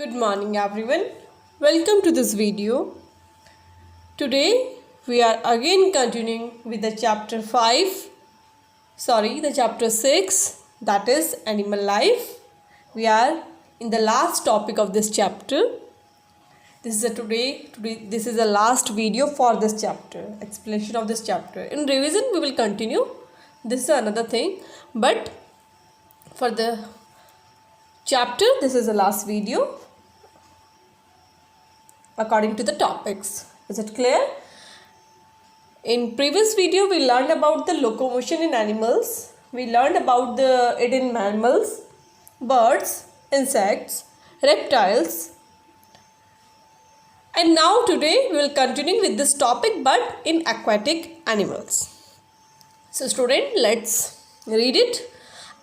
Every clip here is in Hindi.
Good morning everyone. Welcome to this video. Today we are again continuing with the chapter the chapter 6, that is animal life. We are in the last topic of this chapter. This is this is the last video for this chapter, explanation of this chapter. In revision we will continue. This is another thing, but for the chapter this is the last video according to the topics. Is it clear? In previous video we learned about the locomotion in animals. We learned about it in mammals, birds, insects, reptiles. And now today we will continue with this topic but in aquatic animals. So student, let's read it.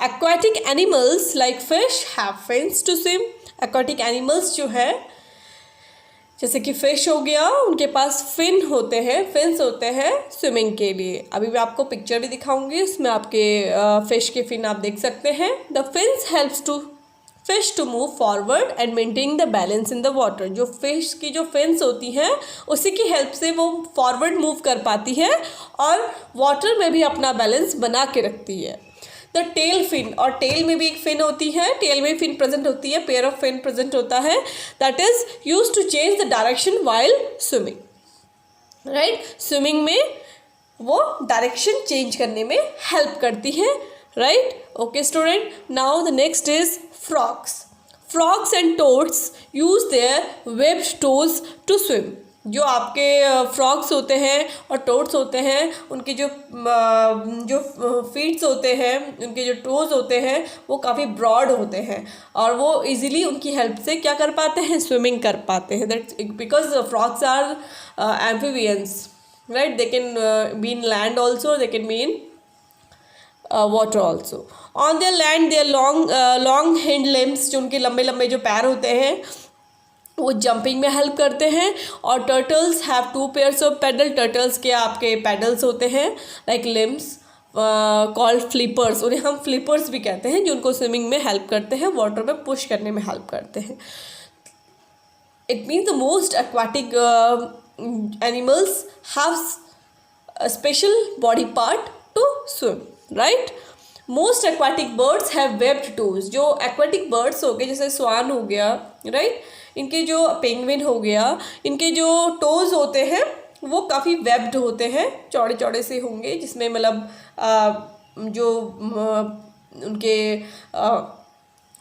Aquatic animals like fish have fins to swim. Aquatic animals जो है जैसे कि फिश हो गया, उनके पास फिन्स होते हैं स्विमिंग के लिए. अभी मैं आपको पिक्चर भी दिखाऊंगी, उसमें आपके फिश के फिन आप देख सकते हैं. The fins helps to fish to move forward and maintain the balance in the water. जो फिश की जो फिन्स होती हैं उसी की हेल्प से वो फॉरवर्ड मूव कर पाती है और वाटर में भी अपना बैलेंस बना के रखती है. द टेल फिन, और टेल में भी एक फिन होती है, टेल में फिन प्रेजेंट होती है, पेयर ऑफ फिन प्रेजेंट होता है, that is use to change the direction while swimming. Right, swimming में वो डायरेक्शन चेंज करने में हेल्प करती है. Right, okay student. Now the next is frogs. Frogs and toads use their webbed toes to swim. जो आपके फ्रॉग्स होते हैं और टोड्स होते हैं, उनके जो फीट्स होते हैं, उनके जो टोज होते हैं वो काफ़ी ब्रॉड होते हैं और वो इजीली उनकी हेल्प से क्या कर पाते हैं, स्विमिंग कर पाते हैं. That because frogs are amphibians. Right, they can be in land also, they can be in water also. On their land their long hind limbs, जो उनके लंबे लंबे जो पैर होते हैं वो जंपिंग में हेल्प करते हैं. और turtles have 2 pairs of pedal. Turtles के आपके पेडल्स होते हैं लाइक लिम्स कॉल्ड फ्लिपर्स. उन्हें हम फ्लिपर्स भी कहते हैं, जो उनको स्विमिंग में हेल्प करते हैं, वाटर में पुश करने में हेल्प करते हैं. It means the most aquatic animals have special body part two swim. Right, most aquatic birds have webbed toes. जो एक्वाटिक बर्ड्स हो गए, जैसे स्वान हो गया, राइट, इनके जो पेंगुइन हो गया, इनके जो टोज होते हैं वो काफ़ी वेब्ड होते हैं, चौड़े चौड़े से होंगे, जिसमें मतलब जो उनके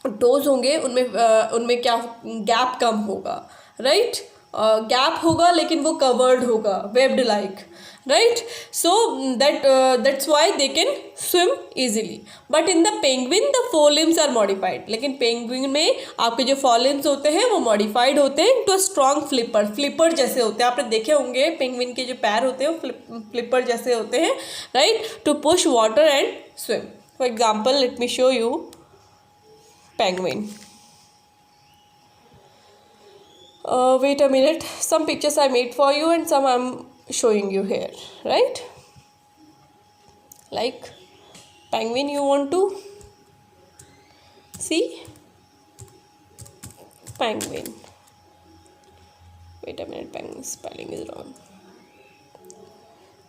टोज होंगे उनमें क्या गैप कम होगा. राइट, गैप होगा लेकिन वो कवर्ड होगा, webbed like. Right, so that's why they can swim easily. But in the penguin the forelimbs are modified. लेकिन पेंगुइन में आपके जो forelimbs होते हैं वो modified होते हैं into a strong flipper. Flipper जैसे होते हैं, आपने देखे होंगे पेंगुइन के जो पैर होते हैं वो फ्लिपर जैसे होते हैं. Right, to push water and swim. For example, let me show you penguin. Wait a minute, some pictures I made for you and some I'm showing you here. Right, like penguin, you want to see penguin. Wait a minute, penguin spelling is wrong.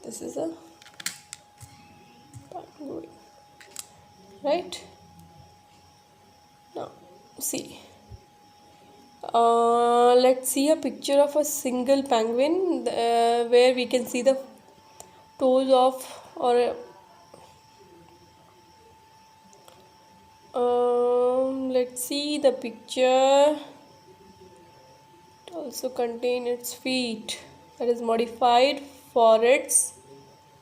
This is a penguin. Right, now see, let's see a picture of a single penguin where we can see the toes of, or let's see the picture. It also contain its feet, that is modified for its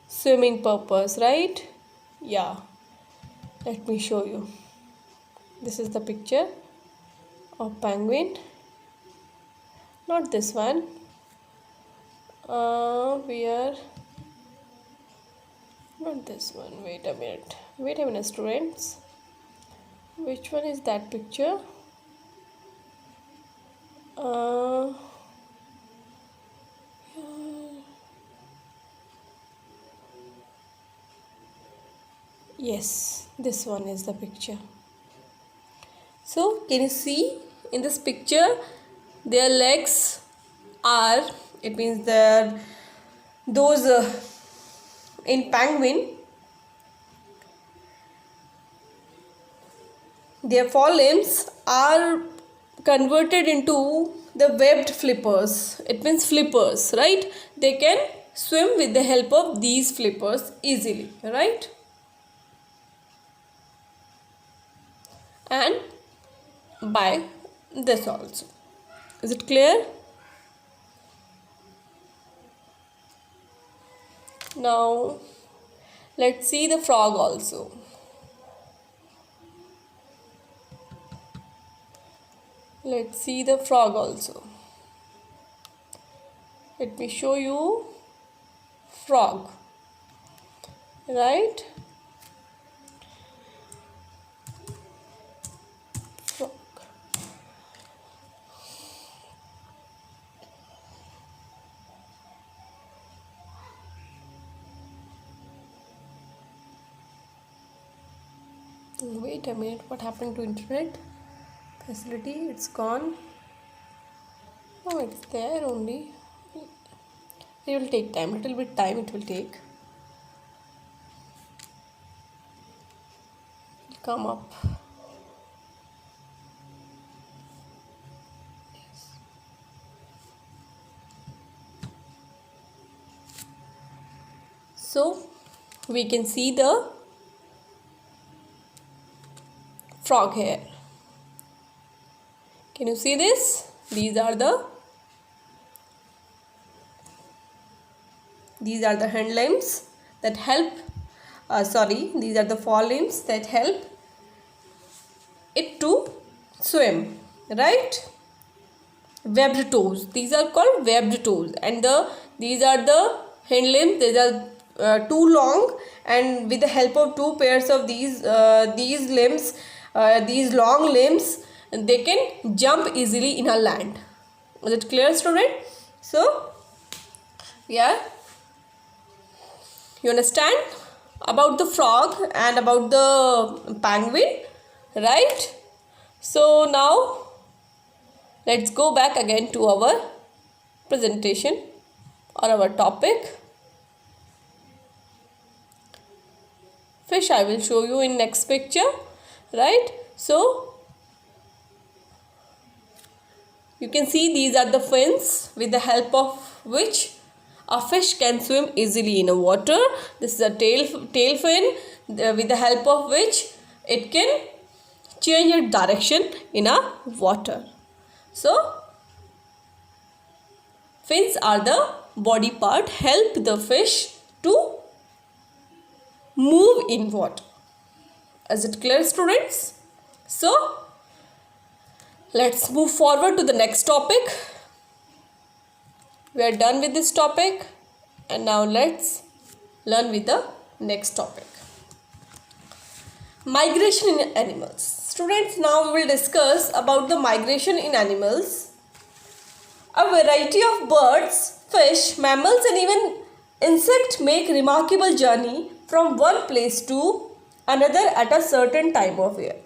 swimming purpose. Right, yeah, let me show you. This is the picture of penguin, not this one. We are not this one. Wait a minute students, which one is that picture? Yes, this one is the picture. So can you see in this picture, their legs are, it means those in penguin, their forelimbs are converted into the webbed flippers. It means flippers, right? They can swim with the help of these flippers easily, right? And by this also. Is it clear? Now let's see the frog also. Let's see the frog also. Let me show you frog, right? Frog. Wait a minute, what happened to internet facility? It's gone. Oh, it's there only. It will take time, little bit time it will take. It will come up. Yes. So we can see the frog here. Can you see this? These are the hand limbs that help, these are the forelimbs that help it to swim, right? Webbed toes, these are called webbed toes, and these are the hind limbs. These are too long, and with the help of two pairs of these limbs, these long limbs, they can jump easily in a land. Is it clear, student? So yeah, you understand about the frog and about the penguin, right? So now let's go back again to our presentation or our topic. Fish I will show you in next picture, right? So you can see these are the fins with the help of which a fish can swim easily in a water. This is a tail fin with the help of which it can change its direction in a water. So fins are the body part help the fish to move in water. Is it clear, students? So let's move forward to the next topic. We are done with this topic, and now let's learn with the next topic. Migration in animals. Students, now we will discuss about the migration in animals. A variety of birds, fish, mammals and even insects make remarkable journey from one place to another at a certain time of year.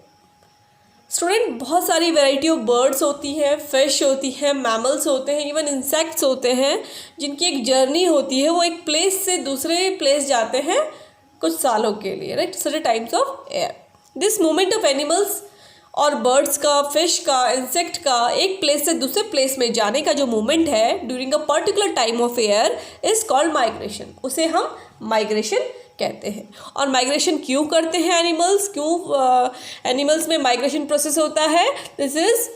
Student, बहुत सारी वैरायटी ऑफ बर्ड्स होती हैं, फिश होती हैं, मैमल्स होते हैं, इवन इंसेक्ट्स होते हैं जिनकी एक जर्नी होती है. वो एक प्लेस से दूसरे प्लेस जाते हैं कुछ सालों के लिए, right, certain times of year. This movement of animals और बर्ड्स का, फिश का, इंसेक्ट का एक प्लेस से दूसरे प्लेस में जाने का जो मूवमेंट है during a particular time of year is called migration. उसे हम माइग्रेशन कहते हैं. और माइग्रेशन क्यों करते हैं एनिमल्स, क्यों एनिमल्स में माइग्रेशन प्रोसेस होता है? This is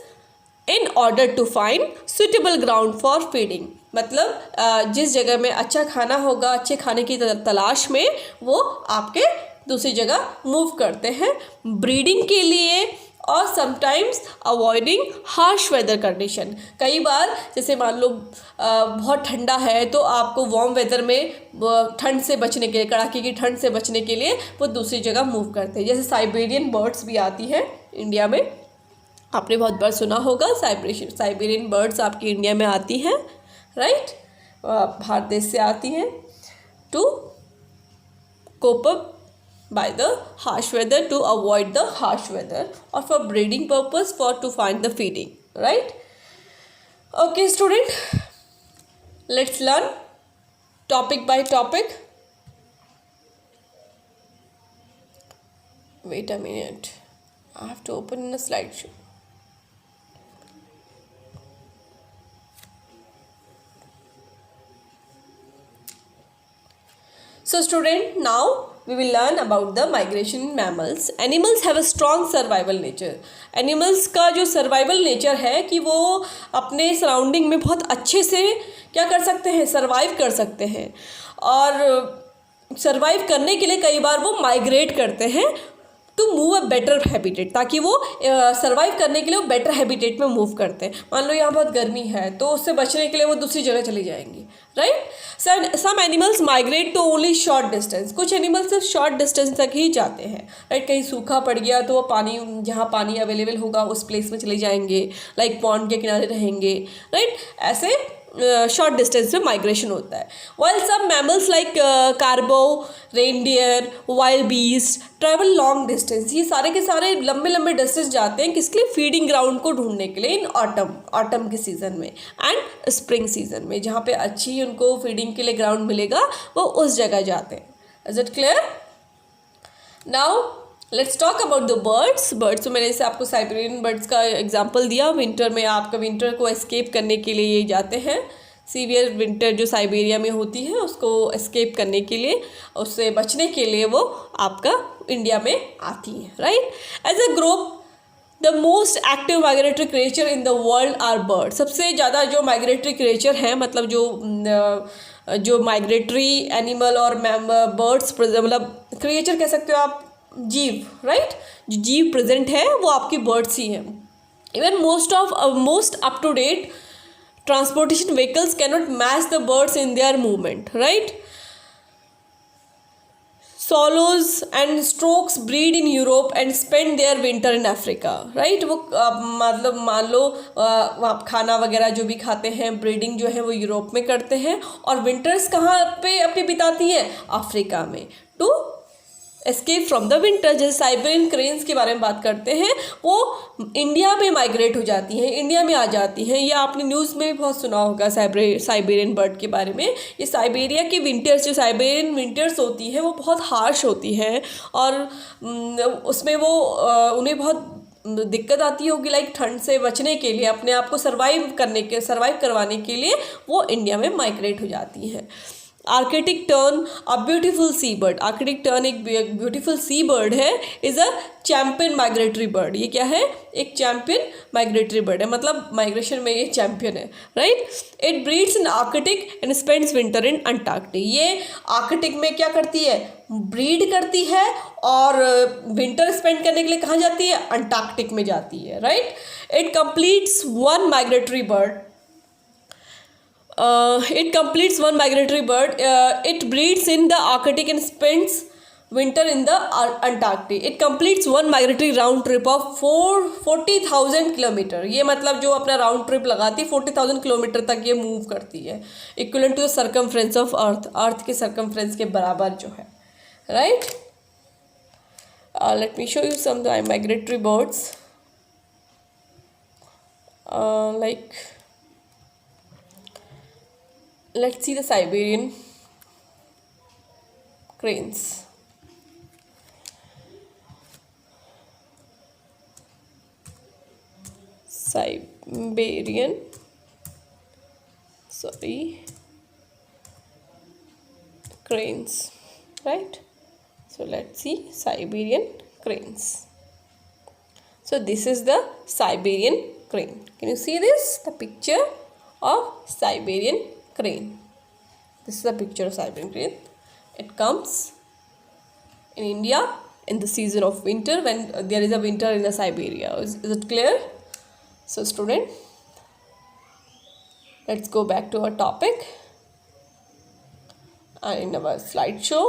in order to find suitable ground for feeding. मतलब जिस जगह में अच्छा खाना होगा, अच्छे खाने की तलाश में वो आपके दूसरी जगह मूव करते हैं ब्रीडिंग के लिए और sometimes avoiding harsh weather condition. कई बार जैसे मान लो बहुत ठंडा है तो आपको वार्म वेदर में ठंड से बचने के लिए, कड़ाके की ठंड से बचने के लिए वो दूसरी जगह मूव करते हैं. जैसे साइबेरियन बर्ड्स भी आती हैं इंडिया में, आपने बहुत बार सुना होगा. साइबेरियन बर्ड्स आपकी इंडिया में आती हैं, राइट, भारत देश से आती हैं to cope up by the harsh weather, to avoid the harsh weather or for breeding purpose, for to find the feeding. right? Okay, student, let's learn topic by topic. Wait a minute, I have to open in a slideshow. So student, now we will learn about the migration in mammals. Animals have a strong survival nature. Animals का जो survival nature है कि वो अपने surrounding में बहुत अच्छे से क्या कर सकते हैं, survive कर सकते हैं, और survive करने के लिए कई बार वो migrate करते हैं to move a better habitat, ताकि वो सर्वाइव करने के लिए वो बेटर हैबिटेट में मूव करते हैं. मान लो यहाँ बहुत गर्मी है तो उससे बचने के लिए वो दूसरी जगह चली जाएंगी, right. Some animals migrate to only short distance. कुछ एनिमल्स सिर्फ शॉर्ट डिस्टेंस तक ही जाते हैं, राइट. कहीं सूखा पड़ गया तो वो पानी, जहाँ पानी अवेलेबल होगा उस प्लेस में चले जाएंगे, लाइक पॉन्ड के किनारे रहेंगे, राइट. ऐसे शॉर्ट डिस्टेंस में माइग्रेशन होता है. While some mammals like caribou, reindeer, wildebeest travel long distance. ये सारे के सारे लंबे लंबे डिस्टेंस जाते हैं, किसके लिए? फीडिंग ग्राउंड को ढूंढने के लिए इन ऑटम के सीज़न में एंड स्प्रिंग सीजन में, जहाँ पे अच्छी उनको फीडिंग के लिए ग्राउंड मिलेगा वो उस जगह जाते हैं. Is it clear? Now let's talk about the birds. तो मैंने इसे आपको साइबेरियन बर्ड्स का एग्जांपल दिया. विंटर में आपका विंटर को एस्केप करने के लिए ये जाते हैं. सीवियर विंटर जो साइबेरिया में होती है उसको एस्केप करने के लिए, उससे बचने के लिए वो आपका इंडिया में आती है, right. As a group the most active migratory creature in the world are bird. सबसे ज़्यादा जो माइग्रेटरी क्रिएचर हैं, मतलब जो माइग्रेटरी एनिमल और बर्ड्स, मतलब क्रिएचर कह सकते हो आप, जीव, राइट. जो जीव प्रेजेंट है वो आपकी बर्ड्स ही हैं. Even most up to date transportation vehicles cannot match the birds in their movement, right. swallows and storks breed in Europe and spend their winter in Africa, right. वो मतलब मान लो आप खाना वगैरह जो भी खाते हैं, ब्रीडिंग जो है वो यूरोप में करते हैं, और विंटर्स कहाँ पे अपनी बिताती हैं? अफ्रीका में, to escape from the winter. जैसे साइबेरियन क्रेन्स के बारे में बात करते हैं, वो इंडिया में माइग्रेट हो जाती हैं, इंडिया में आ जाती हैं. ये आपने न्यूज़ में भी बहुत सुना होगा साइबेरियन बर्ड के बारे में. ये साइबेरिया की विंटर्स, जो साइबेरियन विंटर्स होती हैं वो बहुत हार्श होती हैं, और उसमें वो उन्हें बहुत दिक्कत आती होगी, लाइक ठंड से बचने के लिए, अपने आप को सर्वाइव करवाने के लिए वो इंडिया में माइग्रेट हो जाती हैं. Arctic tern a beautiful sea bird. Arctic tern एक ब्यूटीफुल सी बर्ड है, is a champion migratory bird. ये क्या है? एक चैम्पियन माइग्रेटरी बर्ड है, मतलब माइग्रेशन में ये चैम्पियन है, right. It breeds in Arctic and spends winter in Antarctic. ये आर्कटिक में क्या करती है? ब्रीड करती है, और विंटर स्पेंड करने के लिए कहाँ जाती है? अंटार्कटिक में जाती है, right. It completes one migratory bird. It completes one migratory bird. It breeds in the Arctic and spends winter in the Antarctic. It completes one migratory round trip of 40,000 kilometre. ये मतलब जो अपना राउंड ट्रिप लगाती है 40,000 किलोमीटर तक ये मूव करती है, equivalent to the circumference of earth के सर्कमफ्रेंस के बराबर जो है, right. Let me show you some migratory birds, like let's see the Siberian cranes. Cranes, right. So let's see Siberian cranes. So this is the Siberian crane. Can you see this? The picture of Siberian crane. This is a picture of Siberian crane. It comes in India in the season of winter, when there is a winter in the Siberia. Is it clear? So student, let's go back to our topic and in our slideshow.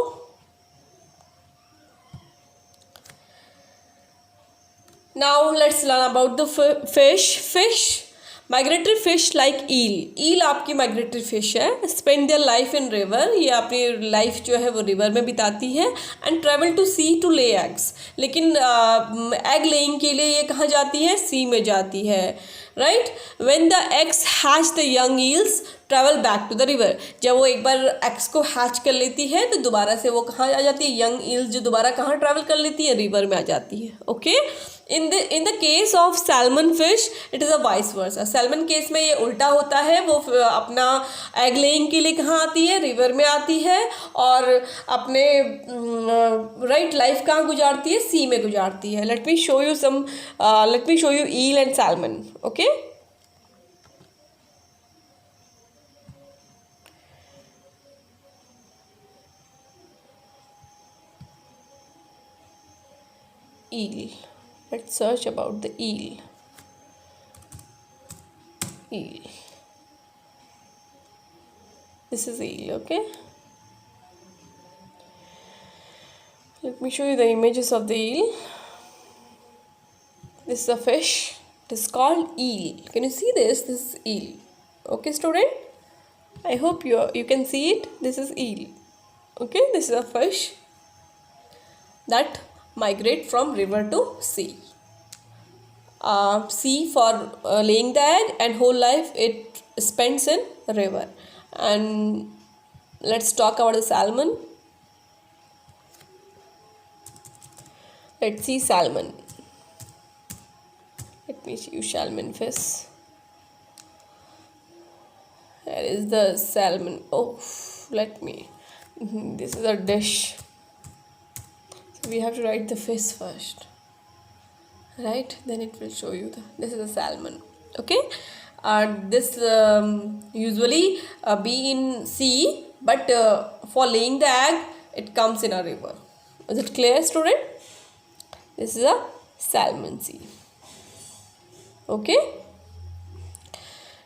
Now let's learn about the fish. Migratory fish like eel आपकी माइग्रेटरी फिश है। Spend their life in river, ये अपनी लाइफ जो है वो रिवर में बिताती है। And travel to sea to lay eggs, लेकिन एग लेइंग के लिए ये कहाँ जाती है, सी में जाती है, right. When the eggs hatch the young eels travel back to the river, जब वो एक बार एग्स को हैच कर लेती है तो दोबारा से वो कहाँ आ जाती है, यंग ईल्स जो दोबारा कहाँ ट्रैवल कर लेती है, रिवर में आ जाती है। Okay, in the case of salmon fish it is a vice versa. Salmon case में ये उल्टा होता है, वो अपना एग लेइंग के लिए कहाँ आती है, रिवर में आती है, और अपने राइट लाइफ कहाँ गुजारती है, सी में गुजारती है। Let me show you eel and salmon. Okay, eel. Let's search about the eel. This is eel. Okay, let me show you the images of the eel. This is a fish. It is called eel. Can you see this? This is eel. Okay, student, I hope you can see it. This is eel. Okay, this is a fish that migrate from river to sea. Sea for laying the egg, and whole life it spends in river. And let's talk about the salmon. Let's see salmon. Let me see you salmon fish. Here is the salmon. Oh, let me. This is a dish. We have to write the fish first, right? Then it will show you this is a salmon. Okay, this usually be in sea, but for laying the egg it comes in a river. Is it clear, student? This is a salmon sea. Okay,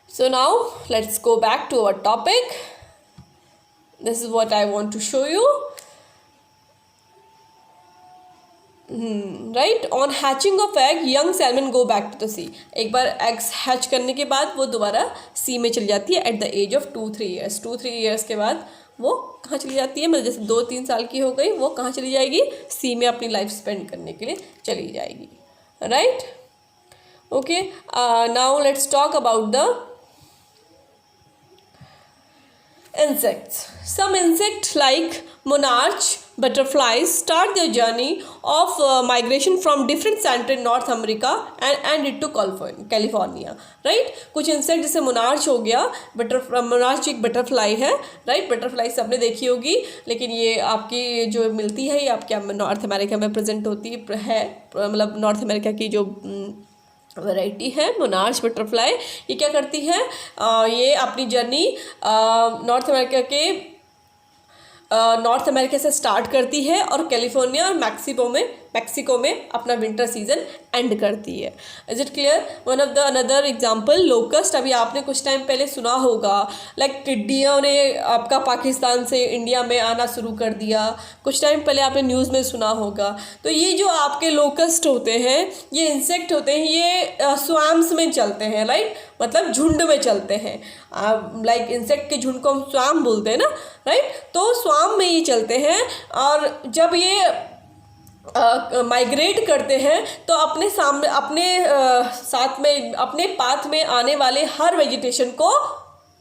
so now let's go back to our topic. This is what I want to show you. Right, on hatching of egg young salmon go back to the sea. एक बार एग्स हैच करने के बाद वो दोबारा सी में चली जाती है at the age of 2-3 years. 2-3 years के बाद वो कहाँ चली जाती है, मतलब जैसे 2-3 साल की हो गई वो कहाँ चली जाएगी, सी में अपनी लाइफ स्पेंड करने के लिए चली जाएगी, right. Okay, now let's talk about the insects. Some insects like monarch butterflies start their journey of migration from different centers in North America and into California. Right? कुछ इंसेक्ट जैसे मोनार्च हो गया, मोनार्च एक बटरफ्लाई है, राइट। बटरफ्लाई सबने देखी होगी, लेकिन ये आपकी जो मिलती है ये आपके नॉर्थ अमेरिका में प्रेजेंट होती है, मतलब नॉर्थ अमेरिका की जो वैरायटी है मोनार्च बटरफ्लाई। ये क्या करती है, ये अपनी जर्नी नॉर्थ अमेरिका से स्टार्ट करती है और कैलिफोर्निया और मैक्सिको में अपना विंटर सीजन एंड करती है। Is it clear? One of the another example locust, अभी आपने कुछ टाइम पहले सुना होगा, लाइक टिड्डियों ने आपका पाकिस्तान से इंडिया में आना शुरू कर दिया, कुछ टाइम पहले आपने न्यूज़ में सुना होगा। तो ये जो आपके लोकस्ट होते हैं, ये इंसेक्ट होते हैं, ये स्वाम्स में चलते हैं, राइट, मतलब झुंड में चलते हैं। लाइक इंसेक्ट के झुंड को हम स्वाम बोलते हैं ना, राइट। तो स्वाम में ये चलते हैं, और जब ये माइग्रेट करते हैं तो अपने सामने साथ में अपने पाथ में आने वाले हर वेजिटेशन को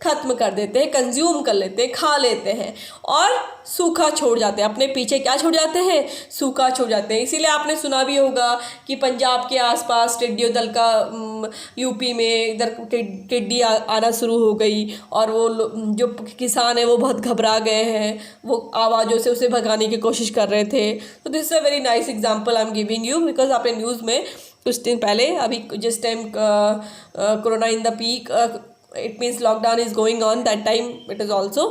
ख़त्म कर देते हैं, कंज्यूम कर लेते हैं, खा लेते हैं और सूखा छोड़ जाते हैं। अपने पीछे क्या छोड़ जाते हैं? सूखा छोड़ जाते हैं। इसीलिए आपने सुना भी होगा कि पंजाब के आसपास टिड्डियों दल का यूपी में इधर टिड्डी आना शुरू हो गई, और वो जो किसान है वो बहुत घबरा गए हैं, वो आवाज़ों से उसे भगाने की कोशिश कर रहे थे। तो this is a very nice example I am giving you, because आपने न्यूज़ में कुछ दिन पहले, अभी जिस time corona in the peak, it means lockdown is going on, that time it is also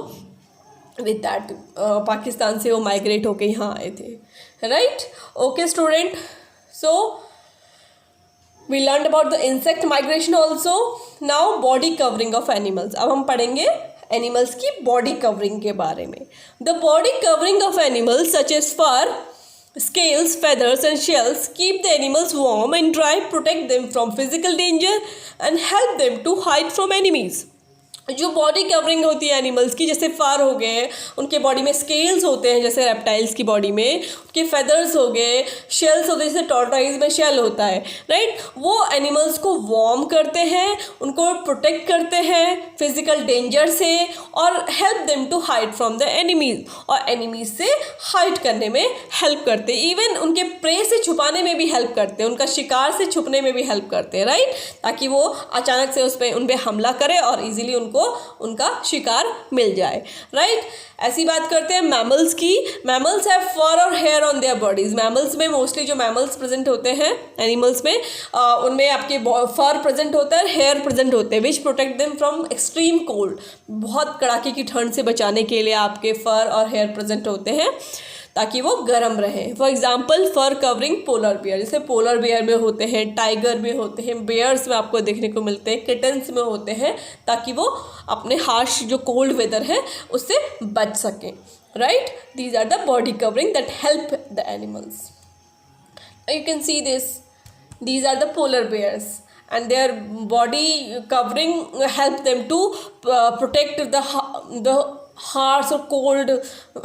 with that Pakistan से वो माइग्रेट होके यहाँ आए थे, right. Okay student, so we learn about the insect migration also. Now body covering of animals, अब हम पढ़ेंगे एनिमल्स की बॉडी कवरिंग के बारे में। The body covering of animals such as fur Scales, feathers and shells keep the animals warm and dry, protect them from physical danger and help them to hide from enemies. जो बॉडी कवरिंग होती है एनिमल्स की, जैसे फर हो गए, उनके बॉडी में स्केल्स होते हैं जैसे रेप्टाइल्स की बॉडी में, उनके फेदर्स हो गए, शेल्स होते हैं जैसे टॉर्टोइज में शेल होता है, राइट। वो एनिमल्स को वार्म करते हैं, उनको प्रोटेक्ट करते हैं फिजिकल डेंजर से और help them to hide from the enemies, और एनिमीज से हाइड करने में हेल्प करते हैं। इवन उनके प्रे से छुपाने में भी हेल्प करते हैं, उनका शिकार से छुपने में भी हेल्प करते हैं, राइट, ताकि वो अचानक से उन पर हमला करे और इजीली उनको उनका शिकार मिल जाए, राइट। ऐसी बात करते हैं मैमल्स की। मैमल्स हैव फर और hair on their bodies. Mammals में मोस्टली जो मैमल्स प्रेजेंट होते हैं एनिमल्स में, उनमें आपके फर प्रेजेंट होता है, हेयर प्रेजेंट होते हैं, विच protect them from extreme cold. बहुत कड़ाके की ठंड से बचाने के लिए आपके फर और हेयर प्रेजेंट होते हैं ताकि वो गर्म रहे। For example fur covering polar bear, जैसे पोलर बियर में होते हैं, टाइगर में होते हैं, बेयर्स में आपको देखने को मिलते हैं, किटन्स में होते हैं, ताकि वो अपने हार्श जो कोल्ड वेदर है उससे बच सकें, right. These are the body covering that help the animals. You can see this, these are the polar bears and their body covering help them to protect the harsh or cold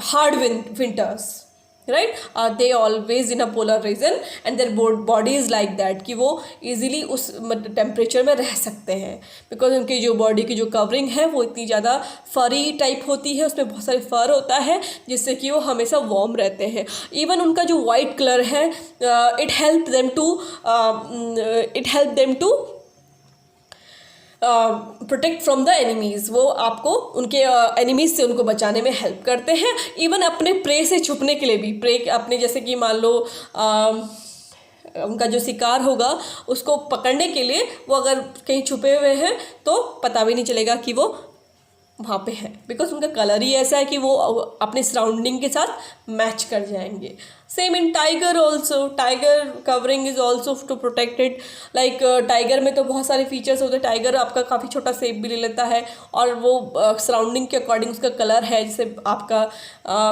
hard winters, right. They always in a polar region and their body is like that कि वो easily उस टेम्परेचर में रह सकते हैं, बिकॉज उनकी जो बॉडी की जो कवरिंग है वो इतनी ज़्यादा फरी टाइप होती है, उसमें बहुत सारी फर होता है जिससे कि वो हमेशा वार्म रहते हैं। इवन उनका जो वाइट कलर है, it help them to protect from the enemies. वो आपको उनके एनिमीज़ से उनको बचाने में हेल्प करते हैं। इवन अपने प्रे से छुपने के लिए भी, प्रे अपने जैसे कि मान लो उनका जो शिकार होगा उसको पकड़ने के लिए वो अगर कहीं छुपे हुए हैं तो पता भी नहीं चलेगा कि वो वहाँ पे है, बिकॉज उनका कलर ही ऐसा है कि वो अपने सराउंडिंग के साथ मैच कर जाएंगे। Same in tiger also, tiger covering is also to protect it. Like tiger में तो बहुत सारे फीचर्स होते हैं। टाइगर आपका काफ़ी छोटा शेप भी ले लेता है और वो सराउंडिंग के अकॉर्डिंग उसका कलर है, जैसे आपका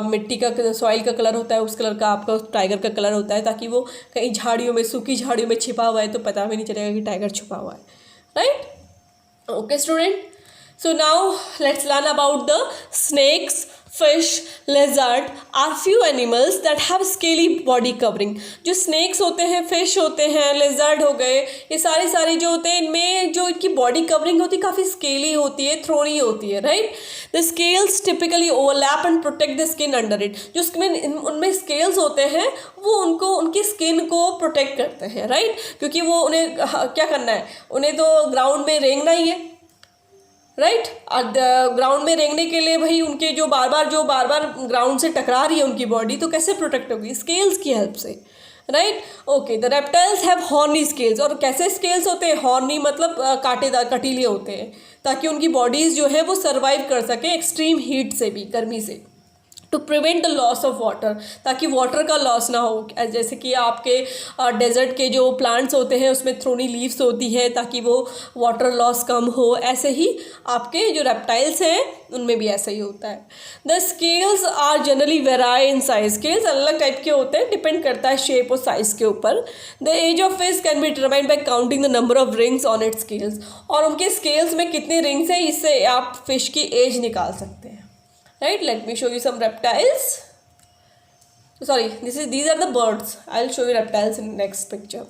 मिट्टी का सॉइल का कलर होता है उस कलर का आपका टाइगर का कलर होता है, ताकि वो कहीं झाड़ियों में, सूखी झाड़ियों में छिपा हुआ है तो पता भी नहीं चलेगा कि टाइगर छुपा हुआ है, right. Okay student, so now let's learn about the snakes, fish, lizard are few animals that have scaly body covering। जो snakes होते हैं, fish होते हैं, lizard हो गए, ये सारे जो होते हैं इनमें जो इनकी body covering होती है काफ़ी scaly होती है, thorny होती है, right। The scales typically overlap and protect the skin under it। जो उनमें scales होते हैं वो उनको उनकी स्किन को प्रोटेक्ट करते हैं, राइट, क्योंकि वो उन्हें क्या करना है, उन्हें तो ग्राउंड में रेंगना ही है, राइट। ग्राउंड में रेंगने के लिए भाई उनके जो बार बार ग्राउंड से टकरा रही है उनकी बॉडी, तो कैसे प्रोटेक्ट होगी, स्केल्स की हेल्प से, right. Okay, the reptiles have horny scales. और कैसे स्केल्स होते हैं, हॉर्नी मतलब कांटेदार, कटीले होते हैं, ताकि उनकी बॉडीज़ जो है वो सर्वाइव कर सकें एक्सट्रीम हीट से भी, गर्मी से। To prevent the loss of water, ताकि वाटर का लॉस ना हो। जैसे कि आपके डेजर्ट के जो प्लांट्स होते हैं उसमें थ्रोनी लीव्स होती है ताकि वो वाटर लॉस कम हो, ऐसे ही आपके जो रेप्टाइल्स हैं उनमें भी ऐसा ही होता है। The scales are generally vary in size. Scales अलग टाइप के होते हैं, डिपेंड करता है शेप और साइज़ के ऊपर। The age of fish can be determined by counting the number of rings on its scales. और उनके स्केल्स में कितने रिंग्स हैं इससे आप फिश की एज निकाल सकते हैं, right। Let me show you some reptiles. Sorry, these are the birds. I'll show you reptiles in next picture.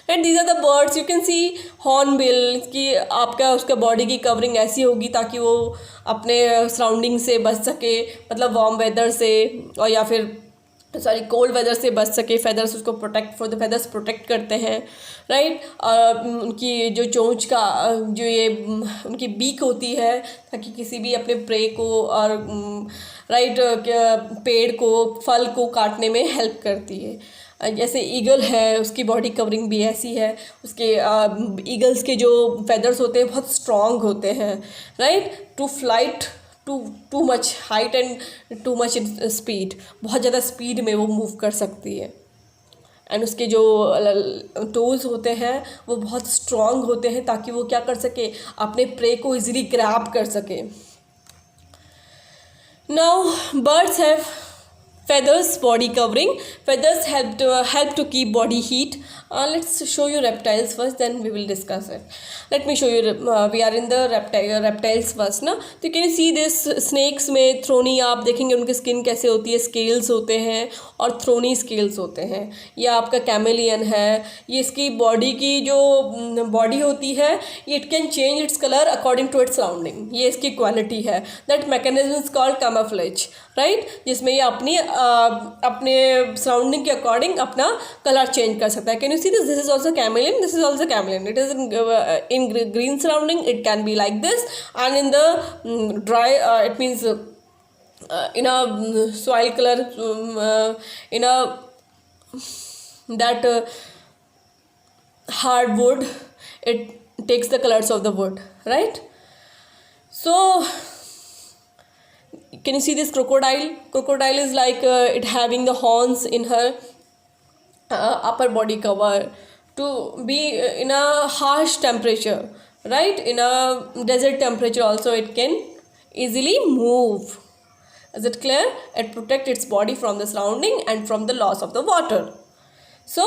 And these are the birds. You can see hornbill कि आपका उसका बॉडी की कवरिंग ऐसी होगी ताकि वो अपने सराउंडिंग से बच सके, मतलब वार्म वेदर से और या फिर कोल्ड वेदर से बच सके। फेदर्स उसको फेदर्स प्रोटेक्ट करते हैं, राइट। उनकी जो चोंच का जो ये उनकी बीक होती है ताकि किसी भी अपने प्रे को और राइट पेड़ को, फल को काटने में हेल्प करती है। जैसे ईगल है, उसकी बॉडी कवरिंग भी ऐसी है। उसके ईगल्स के जो फेदर्स होते हैं बहुत स्ट्रॉन्ग होते हैं, right, to flight too much height and too much speed. बहुत ज़्यादा स्पीड में वो मूव कर सकती है। एंड उसके जो टोज़ होते हैं वो बहुत स्ट्रॉन्ग होते हैं ताकि वो क्या कर सके, अपने प्रे को इजीली ग्रैब कर सके। Now birds have feathers, body covering. Feathers help to keep body heat. Let's show you reptiles first, then we will discuss it. Let me show you. We are in the reptiles first ना. तो can you see this snakes में थ्रोनी, आप देखेंगे उनकी स्किन कैसे होती है, स्केल्स होते हैं और थ्रोनी स्केल्स होते हैं. ये आपका कैमेलियन है. ये इसकी बॉडी की जो बॉडी होती है, it can change its colour according to its surrounding. ये इसकी क्वालिटी है. That mechanism is called camouflage, right, जिसमें ये अपने सराउंडिंग के अकॉर्डिंग अपना कलर चेंज कर सकता है. Can you see this is also chameleon, this is also chameleon. It is in green surrounding, it can be like this, and in the dry it means in a soil color, in a that hard wood, it takes the colors of the wood, right? So can you see this crocodile is like it having the horns in her upper body cover to be in a harsh temperature, right? In a desert temperature also it can easily move. Is it clear? It protects its body from the surrounding and from the loss of the water. So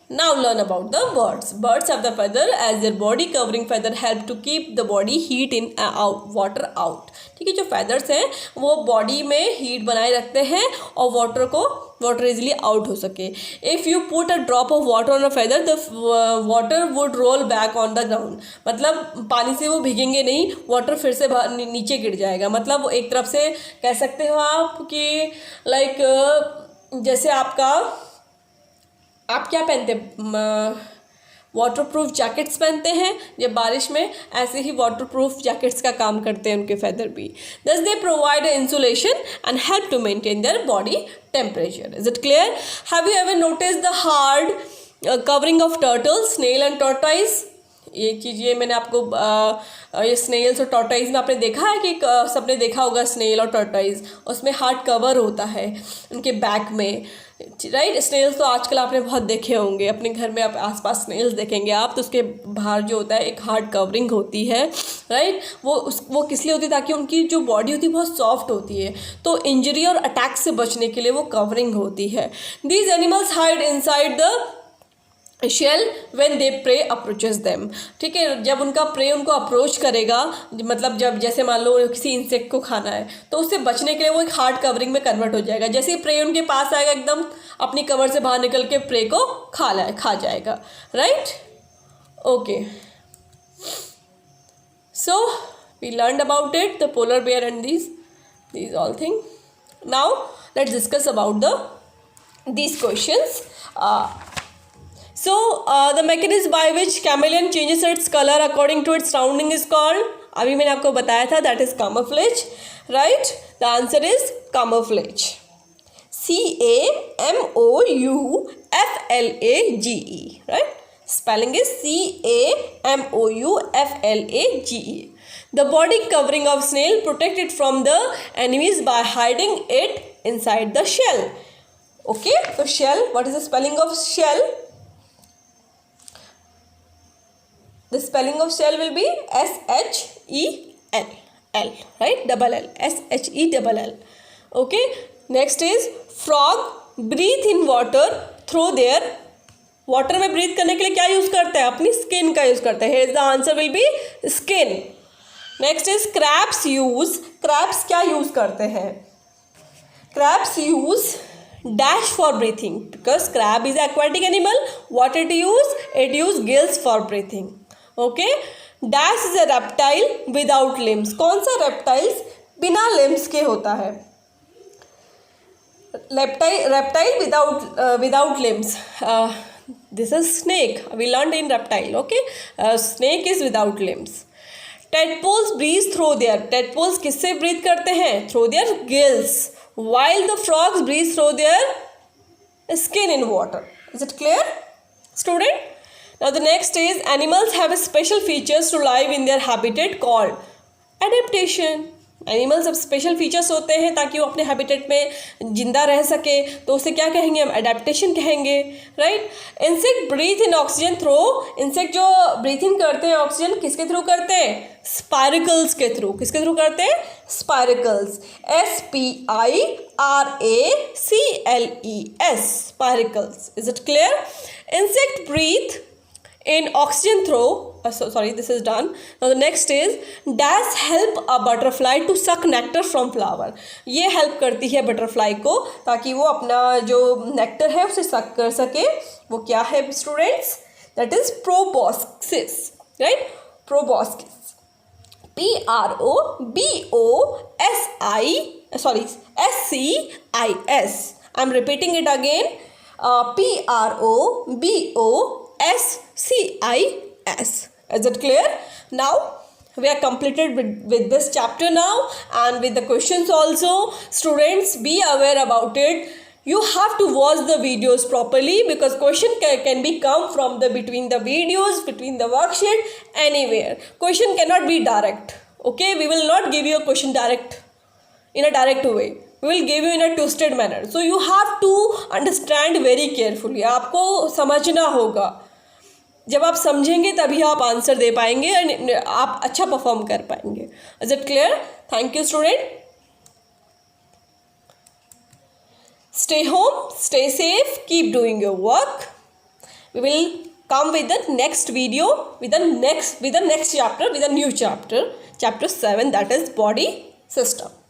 now learn about the birds. Birds have the feather as their body covering. Feather help to keep the body heat in out, water out. ठीक है, जो feathers हैं वो body में heat बनाए रखते हैं और water easily out हो सके. If you put a drop of water on a feather, the water would roll back on the ground. मतलब पानी से वो भीगेंगे नहीं, water फिर से नीचे गिर जाएगा. मतलब एक तरफ से कह सकते हो आप कि like जैसे आप क्या पहनते हैं, वाटर प्रूफ जैकेट्स पहनते हैं जब बारिश में, ऐसे ही वाटर प्रूफ जैकेट्स का काम करते हैं उनके फेदर भी. Thus they provide insulation and help to maintain their body temperature. Is it clear? Have you ever notice the hard covering of turtle, snail and tortoise? ये चीज़ ये मैंने आपको ये स्नेल्स और टॉर्टॉइज में आपने देखा है कि सबने देखा होगा स्नेल और टॉर्टॉइज, उसमें हार्ड कवर होता है उनके बैक में, राइट. स्नेल्स तो आजकल आपने बहुत देखे होंगे अपने घर में, आप आसपास स्नेल्स देखेंगे आप तो उसके बाहर जो होता है एक हार्ड कवरिंग होती है, राइट. वो किस लिए होती है? ताकि उनकी जो बॉडी होती है बहुत सॉफ्ट होती है, तो इंजरी और अटैक से बचने के लिए वो कवरिंग होती है. These animals hide inside the shell when they prey approaches them. ठीक है, जब उनका प्रे उनको अप्रोच करेगा, मतलब जब जैसे मान लो किसी इंसेक्ट को खाना है तो उससे बचने के लिए वो एक हार्ड कवरिंग में कन्वर्ट हो जाएगा. जैसे ही प्रे उनके पास आएगा एकदम अपनी कवर से बाहर निकल के प्रे को खा जाएगा, right. Okay, so we learned about it, the polar bear and these all things. Now let's discuss about these questions. So the mechanism by which chameleon changes its color according to its surrounding is called, अभी मैंने आपको बताया था, that is camouflage, right? The answer is camouflage. CAMOUFLAGE, right? Spelling is CAMOUFLAGE. The body covering of snail protect it from the enemies by hiding it inside the shell. Okay, so shell, what is the spelling of shell? The spelling of shell will be SHELL, right? Double L, SHELL. Okay. Next is frog breathe in water through their, water में breathe करने के लिए क्या यूज़ करता है? अपनी skin का यूज़ करता है. Here is the answer will be skin. Next is crabs क्या यूज़ करते हैं? Crabs use dash for breathing because crab is aquatic animal. What it use? It use gills for breathing. Okay. Dash is a reptile without limbs. कौन सा रेप्टाइल्स बिना लिम्स के होता है? Reptile without limbs. This is snake. We learn in reptile. Okay, snake is without limbs. Tadpoles breathe through their. Tadpoles किससे ब्रीथ करते हैं? Through their gills. while the frogs breathe through their skin in water. Is it clear, student? Now the next is animals have special features to live in their habitat called adaptation. Animals अब स्पेशल फीचर्स होते हैं ताकि वो अपने हैबिटेट में जिंदा रह सके, तो उसे क्या कहेंगे हम, एडेप्टेशन कहेंगे, राइट। इंसेक्ट ब्रीथ इन ऑक्सीजन थ्रू, इंसेक्ट जो ब्रीथ इन करते हैं ऑक्सीजन किसके थ्रू करते हैं, स्पाइरिकल्स के थ्रू। किसके थ्रू करते हैं, spiracles, SPIRACLES, spiracles. Is it clear? Insect breathe in oxygen through this is done. Now the next is dash help a butterfly to suck nectar from flower. ये हेल्प करती है बटरफ्लाई को ताकि वो अपना जो नेक्टर है उसे सक कर सके। वो क्या है students, that is proboscis, right, proboscis, PROBOSCIS. I'm repeating it again, PROBOSCIS. Is it clear? Now we are completed with this chapter now, and with the questions also. Students, be aware about it. You have to watch the videos properly because question can be come from the between the videos, between the worksheet, anywhere. Question cannot be direct. Okay, we will not give you a question in a direct way. We will give you in a twisted manner. So you have to understand very carefully. आपको समझना होगा। जब आप समझेंगे तभी आप आंसर दे पाएंगे एंड आप अच्छा परफॉर्म कर पाएंगे। Is it clear? Thank you student. Stay home, stay safe, keep doing your work. We will come with the next video, with the next chapter, with a new chapter, chapter 7, that is body system.